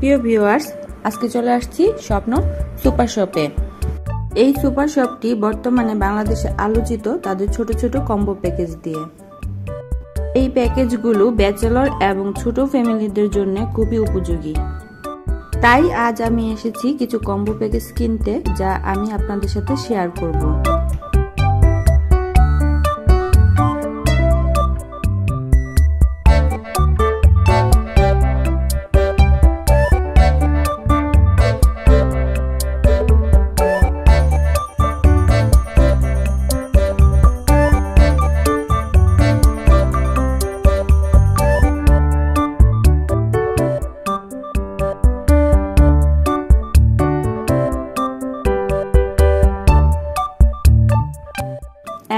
প্রিয় ভিউয়ার্স, আজকে চলে আসছি স্বপ্ন সুপার শপে। এই সুপার শপটি বর্তমানে বাংলাদেশে আলোচিত তাদের ছোট ছোট কম্বো প্যাকেজ দিয়ে। এই প্যাকেজগুলো ব্যাচেলর এবং ছোট ফ্যামিলিদের জন্য খুবই উপযোগী। তাই আজ আমি এসেছি কিছু কম্বো প্যাকেজ কিনতে, যা আমি আপনাদের সাথে শেয়ার করব।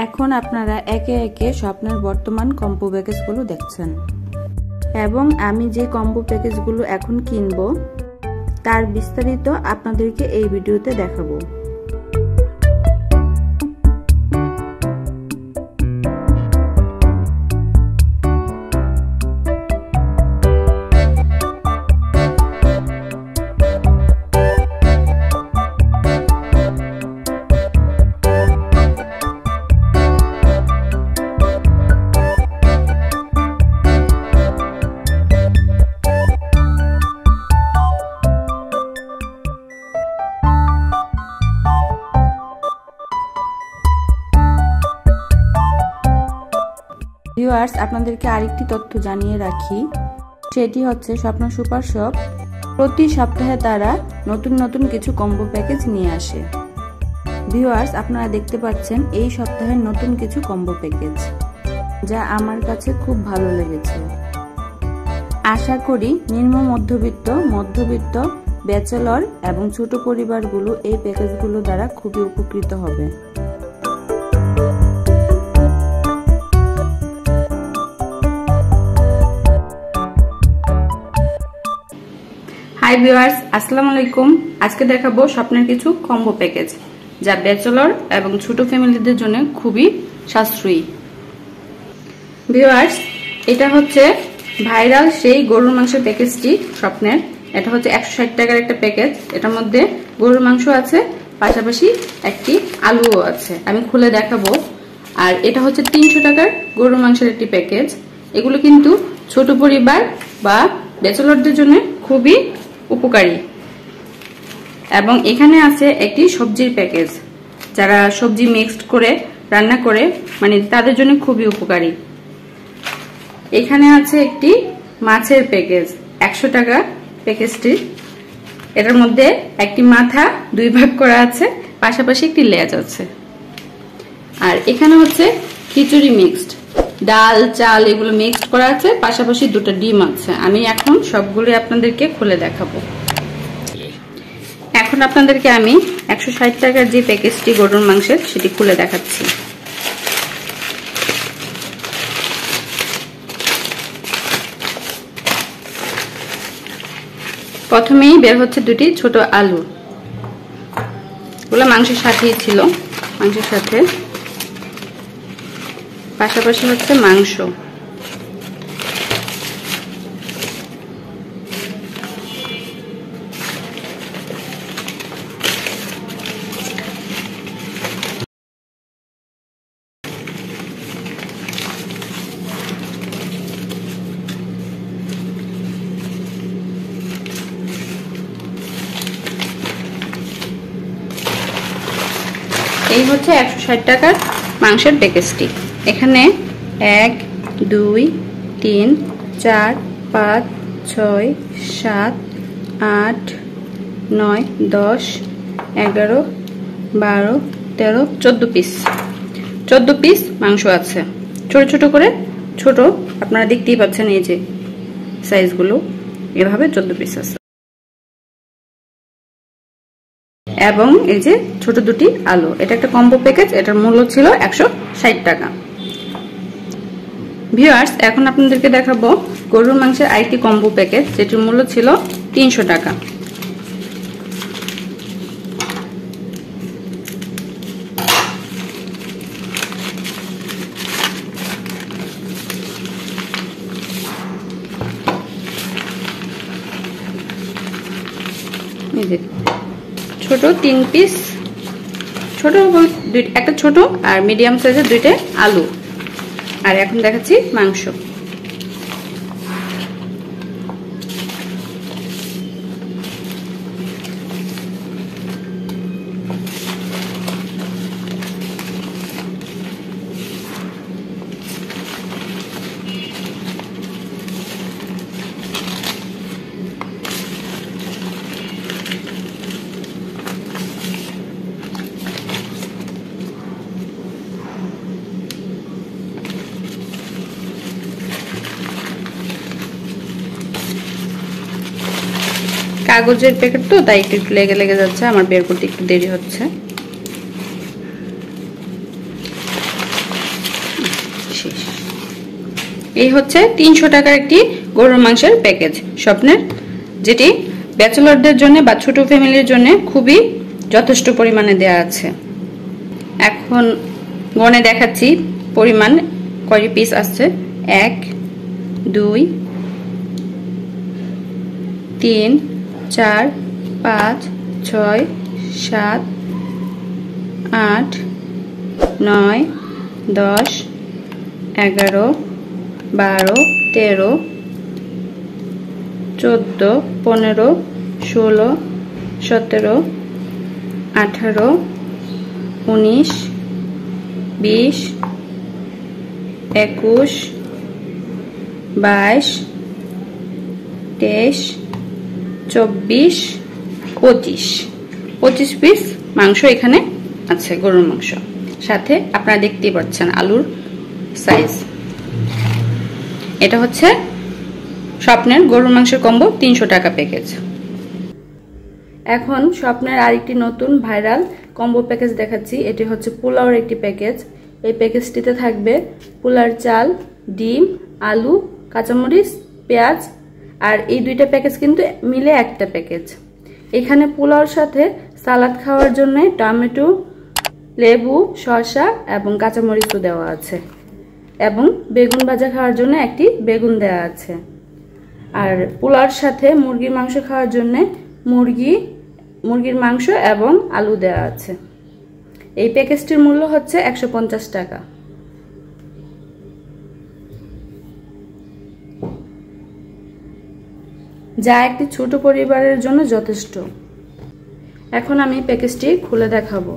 এখন আপনারা একে একে স্বপ্নের বর্তমান কম্বো প্যাকেজগুলো দেখছেন, এবং আমি যে কম্বো প্যাকেজগুলো এখন কিনবো তার বিস্তারিত আপনাদেরকে এই ভিডিওতে দেখাবো। ভিউয়ার্স, আপনাদেরকে আরেকটি তথ্য জানিয়ে রাখি, সেটি হচ্ছে স্বপ্ন সুপার শপ প্রতি সপ্তাহে তারা নতুন নতুন কিছু কম্বো প্যাকেজ নিয়ে আসে। ভিউয়ার্স, আপনারা দেখতে পাচ্ছেন এই সপ্তাহের নতুন কিছু কম্বো প্যাকেজ, যা আমার কাছে খুব ভালো লেগেছে। আশা করি নিম্ন মধ্যবিত্ত ব্যাচেলর এবং ছোট পরিবারগুলো এই প্যাকেজগুলো দ্বারা খুবই উপকৃত হবে। হাই ভিউয়ার্স, আসসালামু আলাইকুম। আজকে দেখাবো স্বপ্নের কিছু কম্বো প্যাকেজ, যা ব্যাচেলর এবং ছোট ফ্যামিলিদের জন্য খুবই সাশ্রয়ী। ভিউয়ার্স, এটা হচ্ছে ভাইরাল সেই গরুর মাংসের প্যাকেজটি স্বপ্নের। এটা হচ্ছে 160 টাকার একটা প্যাকেজ। এটার মধ্যে গরুর মাংস আছে, পাশাপাশি একটি আলুও আছে। আমি খুলে দেখাবো। আর এটা হচ্ছে 300 টাকার গরুর মাংসের একটি প্যাকেজ। এগুলো কিন্তু ছোট পরিবার বা ব্যাচেলরদের জন্য খুবই উপকারী। এবং এখানে আছে একটি সবজির প্যাকেজ, যারা সবজি মিক্সড করে রান্না করে মানে তাদের জন্য খুবই উপকারী। এখানে আছে একটি মাছের প্যাকেজ, 100 টাকা প্যাকেজটি। এটার মধ্যে একটি মাথা 2 ভাগ করা আছে, পাশাপাশি একটি লেজ আছে। আর এখানে হচ্ছে খিচুড়ি মিক্সড, ডাল চাল এগুলো মিক্সড করা আছে, পাশাপাশি 2টা ডিম আছে। আমি এখন সবগুলো আপনাদেরকে খুলে দেখাবো। এখন আপনাদেরকে আমি 160 টাকার যে প্যাকেজটি গরুর মাংসের সেটি খুলে দেখাচ্ছি। প্রথমেই বের হচ্ছে 2টি ছোট আলু, ওগুলো মাংসের সাথেই ছিল। মাংসের সাথে পাশাপাশি হচ্ছে মাংস। এই হচ্ছে 160 টাকার মাংসের প্যাকেজটি। এখানে 1 2 3 4 5 6 7 8 9 10 11 12 13 14 পিস 14 পিস মাংস আছে। ছোট ছোট করে, ছোট আপনারা দেখতেই পাচ্ছেন, এই যে সাইজগুলো এভাবে 14 পিস আছে। এবং এই যে ছোট 2টি আলু, এটা একটা কম্বো প্যাকেজ। এটার মূল্য ছিল 160 টাকা। ভিউয়ার্স, এখন আপনাদেরকে দেখাবো গরুর মাংসের আরেকটি কম্বো প্যাকেজ, যেটির মূল্য ছিল 300 টাকা। এই যে ছোট 3 পিস, ছোট একটা ছোট আর মিডিয়াম সাইজের 2টা আলু। আর এখন দেখাচ্ছি মাংস। কাগজের প্যাকেট তো, তাই একটু লেগে লেগে যাচ্ছে, আমার বের করতে একটু দেরি হচ্ছে। এই হচ্ছে 300 টাকার একটি গরুর মাংসের প্যাকেজ স্বপ্নের, যেটি ব্যাচেলরদের জন্য বা ছোট ফ্যামিলির জন্য খুবই যথেষ্ট পরিমাণে দেয়া আছে। এখন গনে দেখাচ্ছি পরিমাণ কয় পিস আসছে। 1 2 3 4 5 6 7 8 9 10 11 12 13 14 15 16 17 18 19 20 21 22 23 24 25 পিস মাংস এখানে আছে, গরুর মাংস। সাথে আপনারা দেখতেই পাচ্ছেন আলুর সাইজ। এটা হচ্ছে স্বপ্নের গরুর মাংসের কম্বো 300 টাকা প্যাকেজ। এখন স্বপ্নের আরেকটি নতুন ভাইরাল কম্বো প্যাকেজ দেখাচ্ছি। এটি হচ্ছে পোলাওর একটি প্যাকেজ। এই প্যাকেজটিতে থাকবে পোলার চাল, ডিম, আলু, কাঁচামরিচ, পেঁয়াজ। আর এই 2টা প্যাকেজ কিন্তু মিলে একটা প্যাকেজ। এখানে পোলাওর সাথে সালাদ খাওয়ার জন্য টমেটো, লেবু, শসা এবং কাঁচামরিচও দেওয়া আছে, এবং বেগুন ভাজা খাওয়ার জন্য একটি বেগুন দেওয়া আছে। আর পোলাওর সাথে মুরগির মাংস খাওয়ার জন্য মুরগির মাংস এবং আলু দেওয়া আছে। এই প্যাকেজটির মূল্য হচ্ছে 150 টাকা। যা একটি ছোট পরিবারের জন্য যথেষ্ট। এখন আমি প্যাকেজটি খুলে দেখাবো।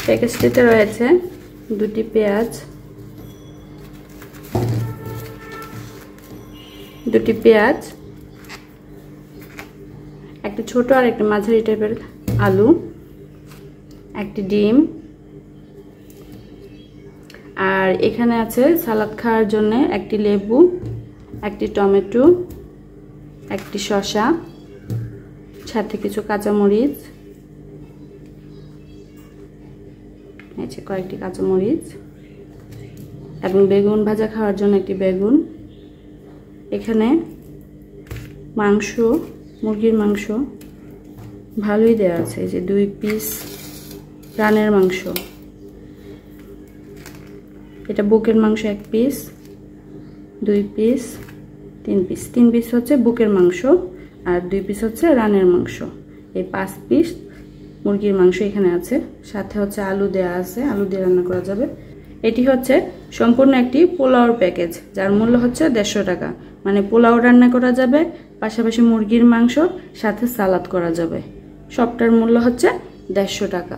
প্যাকেজটিতে রয়েছে 2টি পেঁয়াজ, 2টি পেঁয়াজ, একটি ছোট আর একটি মাঝারি টাইপের আলু, একটি ডিম, আর এখানে আছে সালাদ খাওয়ার জন্য একটি লেবু, একটি টমেটো, একটি শসা, সাথে কিছু কাঁচামরিচ, কয়েকটি কাঁচামরিচ, এবং বেগুন ভাজা খাওয়ার জন্য একটি বেগুন। এখানে মাংস, মুরগির মাংস ভালোই দেওয়া আছে, এই যে 2 পিস রানের মাংস। এটা বুকের মাংস 1 পিস, 2 পিস, 3 পিস। 3 পিস হচ্ছে বুকের মাংস আর 2 পিস হচ্ছে রানের মাংস। এই 5 পিস মুরগির মাংস এখানে আছে। সাথে হচ্ছে আলু দেয়া আছে, আলু দিয়ে রান্না করা যাবে। এটি হচ্ছে সম্পূর্ণ একটি পোলাওর প্যাকেজ, যার মূল্য হচ্ছে 150 টাকা। মানে পোলাও রান্না করা যাবে, পাশাপাশি মুরগির মাংস, সাথে সালাদ করা যাবে। সবটার মূল্য হচ্ছে 150 টাকা।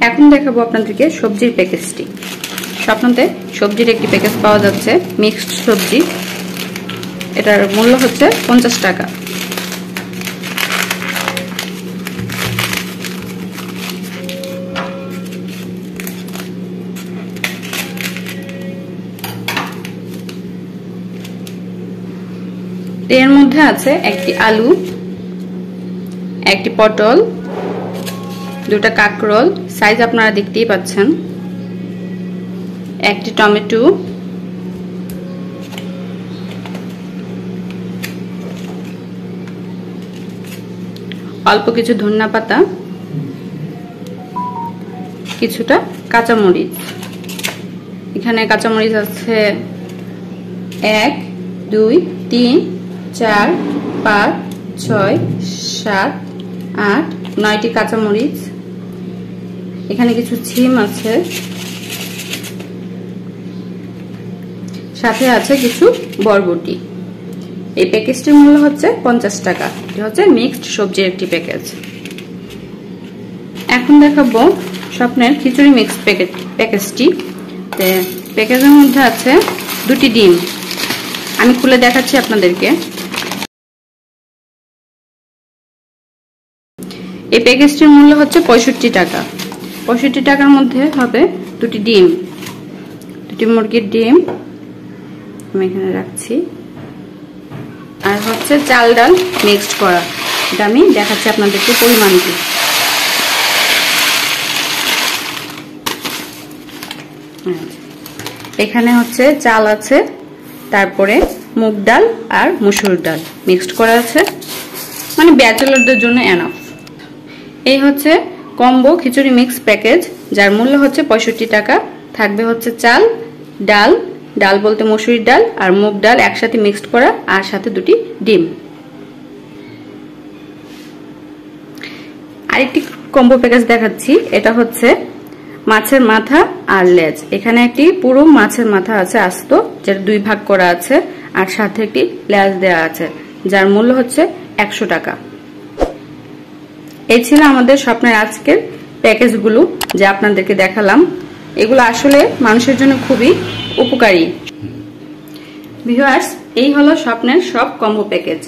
এখন দেখাবো আপনাদেরকে সবজির প্যাকেজটি। স্বপ্নতে সবজির একটি প্যাকেজ পাওয়া যাচ্ছে, মিক্সড সবজি। এটার মূল্য হচ্ছে 50 টাকা। এর মধ্যে আছে একটি আলু, একটি পটল, দুটো কাঁকরোল সাইজ আপনারা দেখতেই পাচ্ছেন, একটি টমেটো, অল্প কিছু ধনিয়া পাতা, কিছুটা কাঁচামরিচ। এখানে কাঁচামরিচ আছে 1 2 3 4 5 6 7 8 9টি কাঁচামরিচ। এখানে কিছু ছিম আছে, সাথে আছে কিছু বরবটি। এই প্যাকেজটির মূল্য হচ্ছে 50 টাকা। এটা হচ্ছে মিক্সড সবজির একটি প্যাকেজ। এখন দেখাবো স্বপ্নের খিচুড়ি মিক্স প্যাকেজটি। প্যাকেজের মধ্যে আছে 2টি ডিম। আমি খুলে দেখাচ্ছি আপনাদেরকে। এই প্যাকেজটির মূল্য হচ্ছে 65 টাকা। 65 টাকার মধ্যে হবে 2টি ডিম, 2টি মুরগির ডিম আমি এখানে রাখছি, আর হচ্ছে চাল ডাল মিক্সড করা। এটা আমি দেখাচ্ছি আপনাদেরকে পরিমাণটি। এখানে হচ্ছে চাল আছে, তারপরে মুগ ডাল আর মসুর ডাল মিক্সড করা আছে, মানে ব্যাচেলরদের জন্য এনাফ। এই হচ্ছে কম্বো খিচুড়ি মিক্স প্যাকেজ, যার মূল্য হচ্ছে 65 টাকা। থাকবে হচ্ছে চাল, ডাল, ডাল বলতে মসুরির ডাল আর মুগ ডাল একসাথে মিক্সড করা, আর সাথে 2টি ডিম। আরেকটি কম্বো প্যাকেজ দেখাচ্ছি। এটা হচ্ছে মাছের মাথা আর লেজ। এখানে একটি পুরো মাছের মাথা আছে আস্ত, যেটা 2 ভাগ করা আছে, আর সাথে একটি লেজ দেওয়া আছে, যার মূল্য হচ্ছে 100 টাকা। এই ছিল আমাদের স্বপ্নের আজকের প্যাকেজগুলো যা আপনাদেরকে দেখালাম। এগুলো আসলে মানুষের জন্য খুবই উপকারী। ভিউয়ার্স, এই হলো স্বপ্নের সব কম্বো প্যাকেজ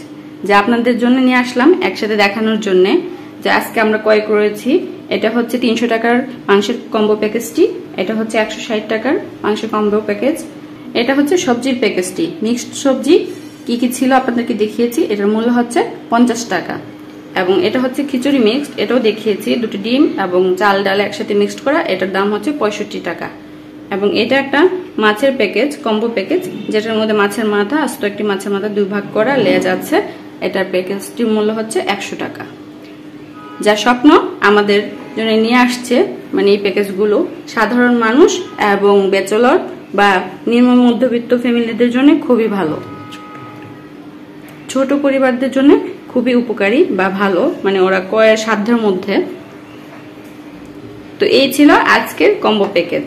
যা আপনাদের জন্য নিয়ে আসলাম একসাথে দেখানোর জন্য। যে আজকে আমরা ক্রয় করেছি, এটা হচ্ছে 300 টাকার মাংসের কম্বো প্যাকেজটি, এটা হচ্ছে 160 টাকার মাংসের কম্বো প্যাকেজ, এটা হচ্ছে সবজির প্যাকেজটি। মিক্সড সবজি কি কি ছিল আপনাদেরকে দেখিয়েছি, এটার মূল্য হচ্ছে 50 টাকা। এবং এটা হচ্ছে খিচুড়ি মিক্সড, এটাও দেখিয়েছি, 2টি ডিম এবং চাল ডাল একসাথে মিক্সড করা, এটার দাম হচ্ছে 65 টাকা। এবং এটা একটা মাছের প্যাকেজ, কম্বো প্যাকেজ, যেটার মধ্যে মাছের মাথা, আস্ত একটি মাছের মাথা 2 ভাগ করা, লেজ আছে। এটার প্যাকেজটির মূল্য হচ্ছে 100 টাকা। যা স্বপ্ন আমাদের জন্য নিয়ে আসছে, মানে এই প্যাকেজগুলো সাধারণ মানুষ এবং ব্যাচেলর বা নিম্ন মধ্যবিত্ত ফ্যামিলিদের জন্য খুবই ভালো, ছোট পরিবারদের জন্য খুবই উপকারী বা ভালো, মানে ওরা ক্রয়ের সাধ্যের মধ্যে। তো এই ছিল আজকের কম্বো প্যাকেজ।